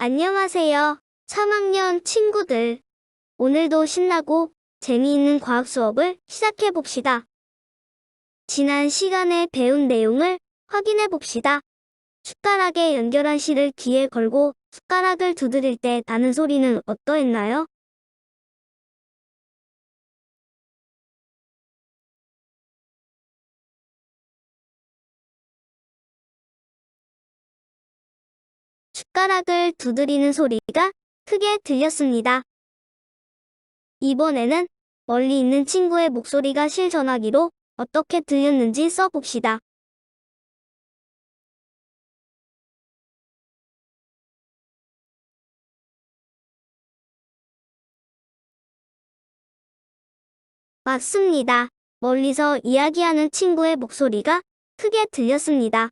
안녕하세요. 3학년 친구들. 오늘도 신나고 재미있는 과학 수업을 시작해 봅시다. 지난 시간에 배운 내용을 확인해 봅시다. 숟가락에 연결한 실을 귀에 걸고 숟가락을 두드릴 때 나는 소리는 어떠했나요? 숟가락을 두드리는 소리가 크게 들렸습니다. 이번에는 멀리 있는 친구의 목소리가 실 전화기로 어떻게 들렸는지 써봅시다. 맞습니다. 멀리서 이야기하는 친구의 목소리가 크게 들렸습니다.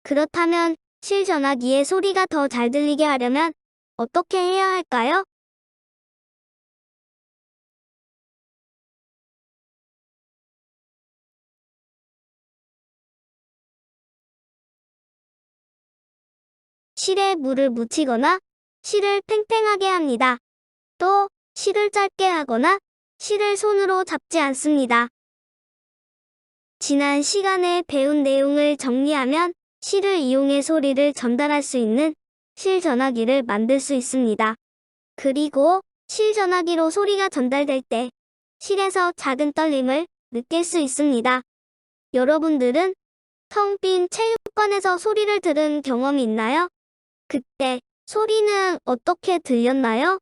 그렇다면 실 전화기의 소리가 더 잘 들리게 하려면 어떻게 해야 할까요? 실에 물을 묻히거나 실을 팽팽하게 합니다. 또 실을 짧게 하거나 실을 손으로 잡지 않습니다. 지난 시간에 배운 내용을 정리하면 실을 이용해 소리를 전달할 수 있는 실 전화기를 만들 수 있습니다. 그리고 실 전화기로 소리가 전달될 때 실에서 작은 떨림을 느낄 수 있습니다. 여러분들은 텅 빈 체육관에서 소리를 들은 경험이 있나요? 그때 소리는 어떻게 들렸나요?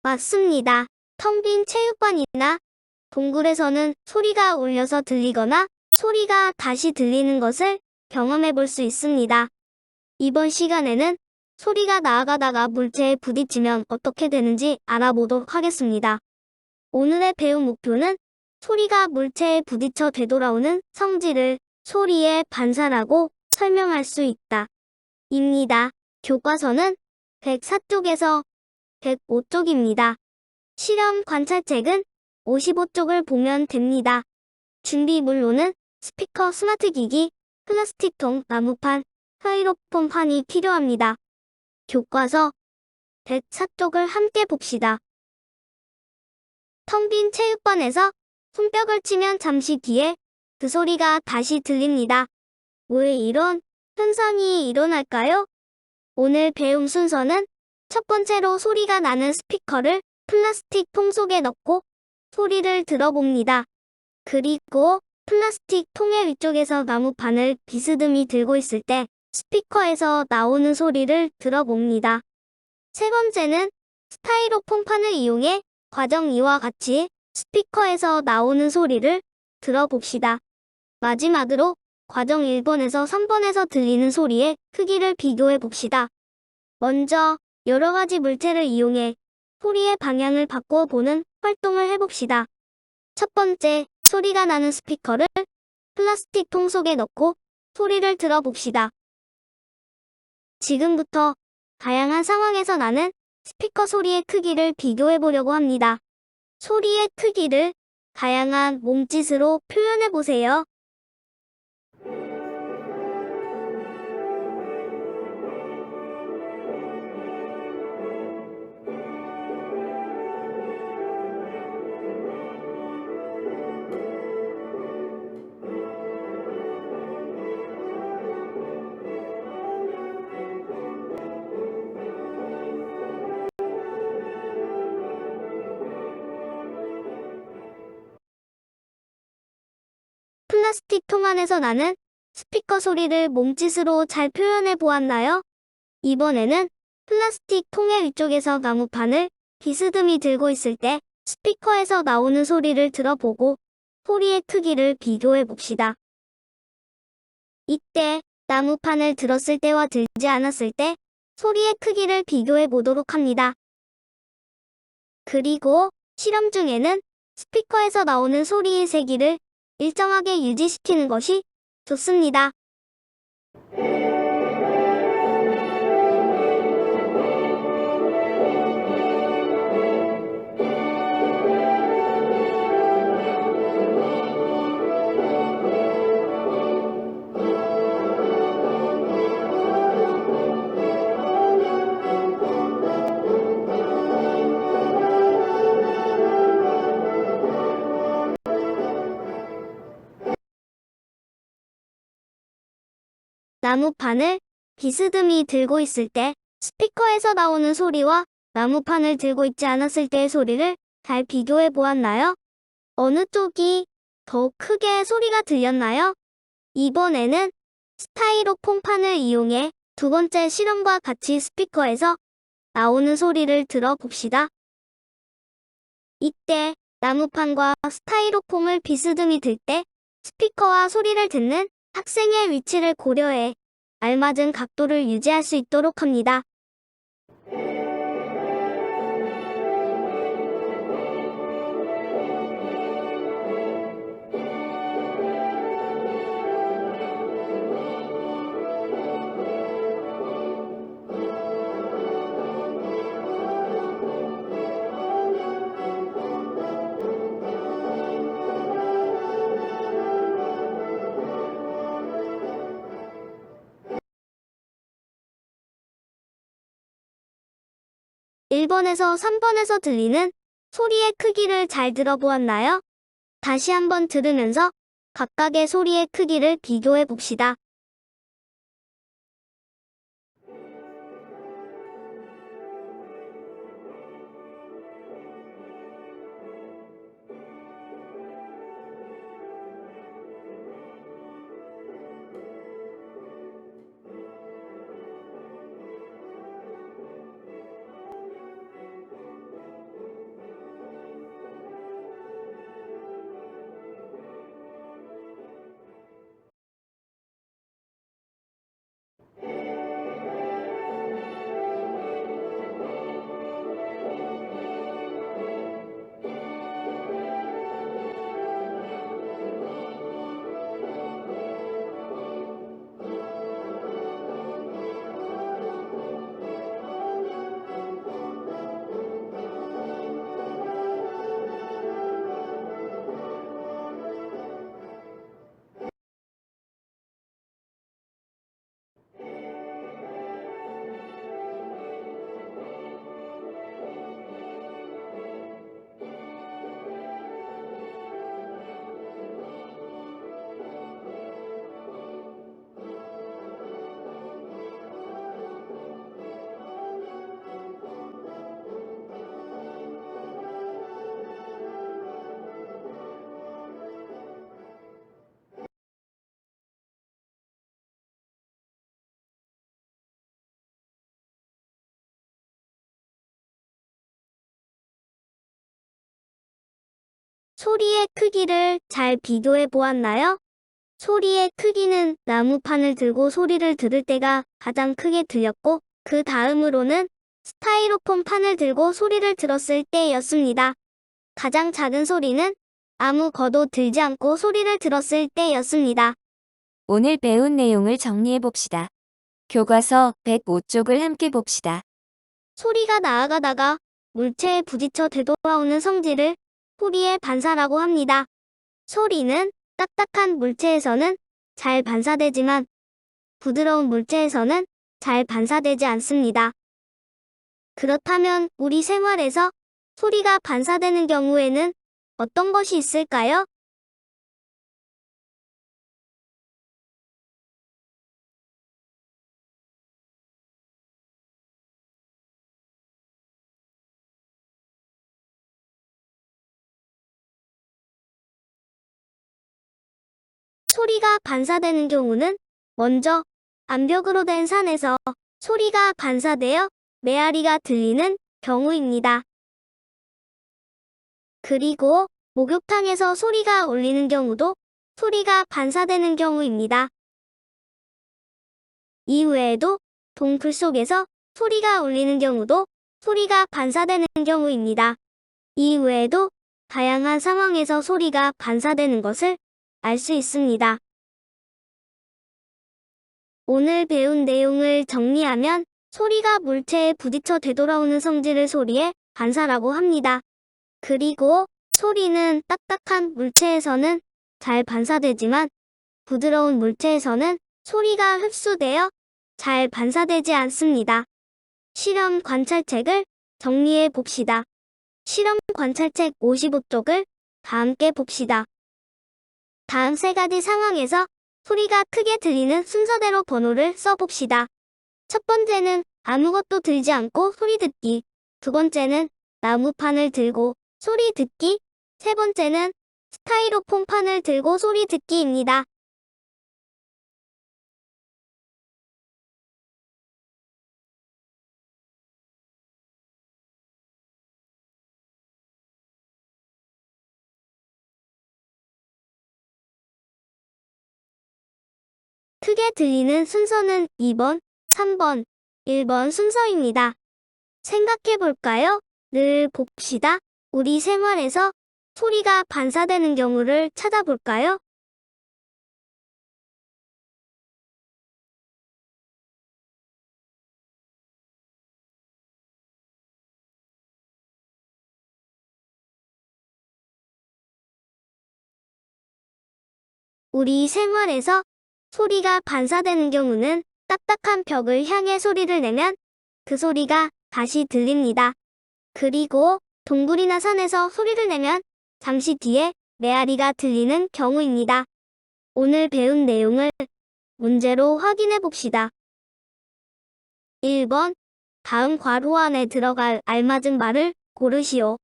맞습니다. 텅 빈 체육관이나 동굴에서는 소리가 울려서 들리거나 소리가 다시 들리는 것을 경험해 볼 수 있습니다. 이번 시간에는 소리가 나아가다가 물체에 부딪히면 어떻게 되는지 알아보도록 하겠습니다. 오늘의 배움 목표는 소리가 물체에 부딪혀 되돌아오는 성질을 소리에 반사라고 설명할 수 있다. 입니다. 교과서는 104쪽에서 105쪽입니다. 실험 관찰책은 55쪽을 보면 됩니다. 준비물로는 스피커, 스마트기기, 플라스틱통, 나무판, 스타이로폼판이 필요합니다. 교과서 104쪽을 함께 봅시다. 텅 빈 체육관에서 손뼉을 치면 잠시 뒤에 그 소리가 다시 들립니다. 왜 이런 현상이 일어날까요? 오늘 배움 순서는 첫 번째로 소리가 나는 스피커를 플라스틱 통 속에 넣고 소리를 들어봅니다. 그리고 플라스틱 통의 위쪽에서 나무판을 비스듬히 들고 있을 때 스피커에서 나오는 소리를 들어봅니다. 세 번째는 스타이로폼 판을 이용해 과정 2와 같이 스피커에서 나오는 소리를 들어봅시다. 마지막으로 과정 1번에서 3번에서 들리는 소리의 크기를 비교해 봅시다. 먼저 여러 가지 물체를 이용해 소리의 방향을 바꿔 보는 활동을 해봅시다. 첫 번째, 소리가 나는 스피커를 플라스틱 통 속에 넣고 소리를 들어봅시다. 지금부터 다양한 상황에서 나는 스피커 소리의 크기를 비교해 보려고 합니다. 소리의 크기를 다양한 몸짓으로 표현해 보세요. 플라스틱 통 안에서 나는 스피커 소리를 몸짓으로 잘 표현해 보았나요? 이번에는 플라스틱 통의 위쪽에서 나무판을 비스듬히 들고 있을 때 스피커에서 나오는 소리를 들어보고 소리의 크기를 비교해 봅시다. 이때 나무판을 들었을 때와 들지 않았을 때 소리의 크기를 비교해 보도록 합니다. 그리고 실험 중에는 스피커에서 나오는 소리의 세기를 일정하게 유지시키는 것이 좋습니다. 나무판을 비스듬히 들고 있을 때 스피커에서 나오는 소리와 나무판을 들고 있지 않았을 때의 소리를 잘 비교해 보았나요? 어느 쪽이 더 크게 소리가 들렸나요? 이번에는 스타이로폼판을 이용해 두 번째 실험과 같이 스피커에서 나오는 소리를 들어봅시다. 이때 나무판과 스타이로폼을 비스듬히 들 때 스피커와 소리를 듣는 학생의 위치를 고려해 알맞은 각도를 유지할 수 있도록 합니다. (1번에서) (3번에서) 들리는 소리의 크기를 잘 들어보았나요? 다시 한번 들으면서 각각의 소리의 크기를 비교해 봅시다. 소리의 크기를 잘 비교해 보았나요? 소리의 크기는 나무판을 들고 소리를 들을 때가 가장 크게 들렸고, 그 다음으로는 스타이로폼 판을 들고 소리를 들었을 때였습니다. 가장 작은 소리는 아무것도 들지 않고 소리를 들었을 때였습니다. 오늘 배운 내용을 정리해 봅시다. 교과서 105쪽을 함께 봅시다. 소리가 나아가다가 물체에 부딪혀 되돌아오는 성질을 소리의 반사라고 합니다. 소리는 딱딱한 물체에서는 잘 반사되지만 부드러운 물체에서는 잘 반사되지 않습니다. 그렇다면 우리 생활에서 소리가 반사되는 경우에는 어떤 것이 있을까요? 소리가 반사되는 경우는 먼저 암벽으로 된 산에서 소리가 반사되어 메아리가 들리는 경우입니다. 그리고 목욕탕에서 소리가 울리는 경우도 소리가 반사되는 경우입니다. 이외에도 동굴 속에서 소리가 울리는 경우도 소리가 반사되는 경우입니다. 이 외에도 다양한 상황에서 소리가 반사되는 것을 알 수 있습니다. 오늘 배운 내용을 정리하면 소리가 물체에 부딪혀 되돌아오는 성질을 소리의 반사라고 합니다. 그리고 소리는 딱딱한 물체에서는 잘 반사되지만 부드러운 물체에서는 소리가 흡수되어 잘 반사되지 않습니다. 실험 관찰책을 정리해 봅시다. 실험 관찰책 55쪽을 다 함께 봅시다. 다음 세 가지 상황에서 소리가 크게 들리는 순서대로 번호를 써봅시다. 첫 번째는 아무것도 들지 않고 소리 듣기. 두 번째는 나무판을 들고 소리 듣기. 세 번째는 스타이로폼 판을 들고 소리 듣기입니다. 크게 들리는 순서는 2번, 3번, 1번 순서입니다. 생각해 볼까요? 늘 봅시다. 우리 생활에서 소리가 반사되는 경우를 찾아볼까요? 우리 생활에서 소리가 반사되는 경우는 딱딱한 벽을 향해 소리를 내면 그 소리가 다시 들립니다. 그리고 동굴이나 산에서 소리를 내면 잠시 뒤에 메아리가 들리는 경우입니다. 오늘 배운 내용을 문제로 확인해 봅시다. 1번. 다음 괄호 안에 들어갈 알맞은 말을 고르시오.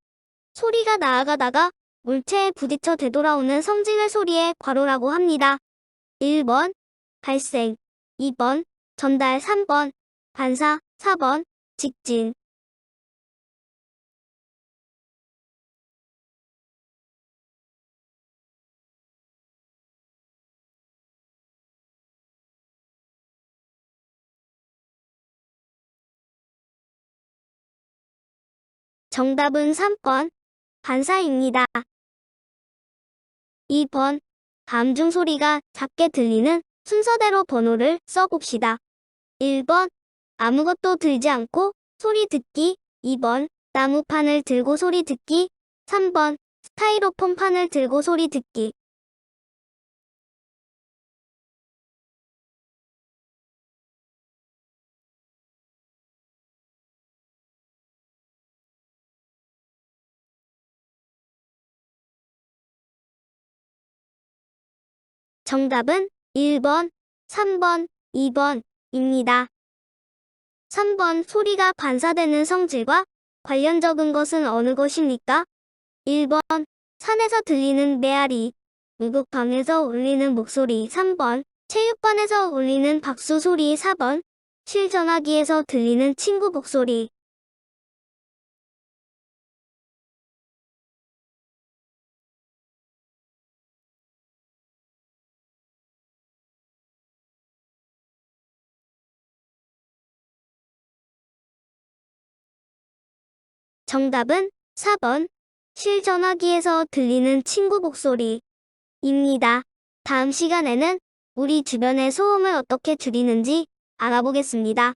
소리가 나아가다가 물체에 부딪혀 되돌아오는 성질의 소리의 괄호라고 합니다. 1번. 발생. 2번. 전달. 3번. 반사. 4번. 직진. 정답은 3번. 반사입니다. 2번. 다음 중 소리가 작게 들리는 순서대로 번호를 써봅시다. 1번. 아무것도 들지 않고 소리 듣기. 2번. 나무판을 들고 소리 듣기. 3번. 스타이로폼 판을 들고 소리 듣기. 정답은 1번, 3번, 2번입니다. 3번 소리가 반사되는 성질과 관련적인 것은 어느 것입니까? 1번 산에서 들리는 메아리, 목욕탕에서 울리는 목소리. 3번 체육관에서 울리는 박수 소리. 4번 실전화기에서 들리는 친구 목소리. 정답은 4번 실전화기에서 들리는 친구 목소리입니다. 다음 시간에는 우리 주변의 소음을 어떻게 줄이는지 알아보겠습니다.